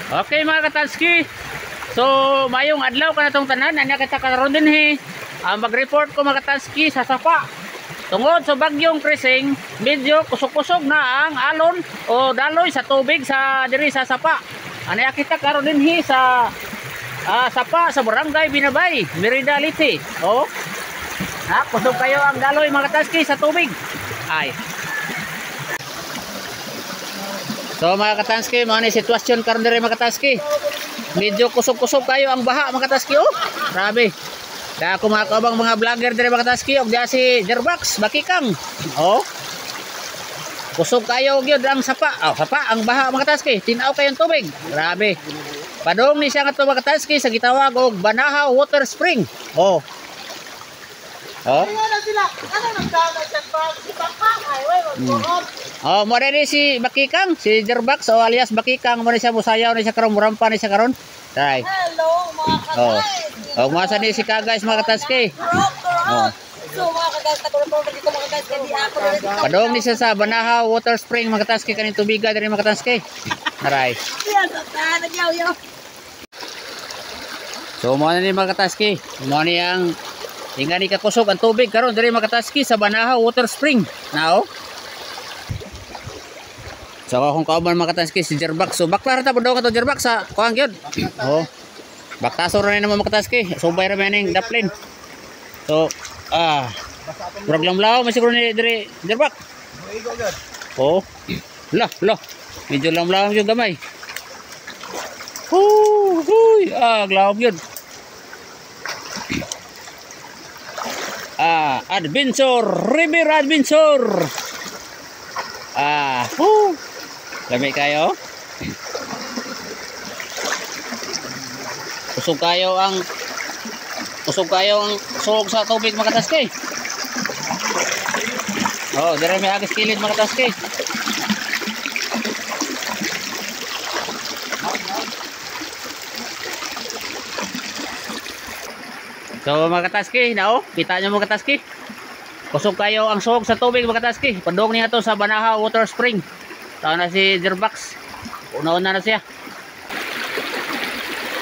Okay mga katalski. So mayong adlaw ka na tong tanan, anya kita karon dinhi. Mag-report ko mga katalski sa Sapa. Tungod sa bagyong Krising, medyo kusog-kusog na ang alon o daloy sa tubig sa diri sa Sapa. Anya kita karon dinhi sa Sapa sa Barangay Binabay, Merida Liti. Oh. Kusog kayo ang daloy mga katalski sa tubig. Ay. So mga katalski, mga ni sitwasyon karon diri mga katalski. Medyo kusog-kusog kayo ang baha mga katalski. Oh, grabe. Kaya ako mga kabang mga vlogger diri mga katalski, og diya si Jerbox Bakikang. Oh. Kusog kayo gyud ang Sapa. Oh, Sapa ang baha mga katalski. Tinaw kayong tubig. Grabe. Padong ni siya nga mga katalski sa gitawag og Banahaw Water Spring. Oh. Oh. Oh, mo rin si Bakikang, si Jerbox o alias Bakikang, mo rin siya musayaw ni siya karon, murampa ni siya karon. Try. Hello mga kagay. Oh, masa ni si Kagays mga katalski. Oh. So mga kagay, katulad dito mga kagay, hindi ako rin. Padong ni siya sa Banahaw Water Spring mga katalski, kaning tubiga diri mga katalski. Try. Yes, nagyaw-yaw. So mo na ni mga katalski, mo ni ang ingani ka kusog ang tubig karon diri mga katalski sa Banahaw Water Spring. Now, so kung kauban mga katalski si Jerbox. So bakla ra ta daw kato Jerbox sa kuang gyud. Oh. Baktaso ra ni naman mga katalski. Subay ra maning daplin. So murag lamlaw masiguro ni diri Jerbox. Oh. Lah. Medyo lamlaw yung gamay. Huy, glaw yun. Adventure, River Adventure. Lamig kayo. Usog kayo ang sulog sa tubig mga katalski. Oh, dire may agis kilid mga katalski. So mga katalski, kita nyo mga katalski. Kusog kayo ang suhog sa tubig mga katalski. Padong niya to sa Banahaw Water Spring. Taon na si Jerbox. Una-una na siya.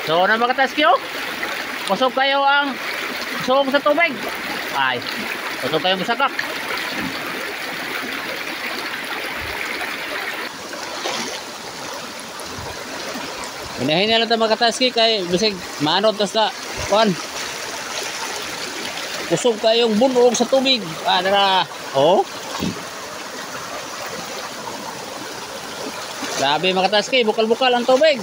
So na mga katalski, kusog kayo ang suhog sa tubig. Ay, kusog kayo masakak. Hinahin na lang ito mga katalski kay bisig maanod tas na kuan. Kusog kayong bunog sa tubig. Dara. Oh. Grabe mga katalski, bukal-bukal ang tubig.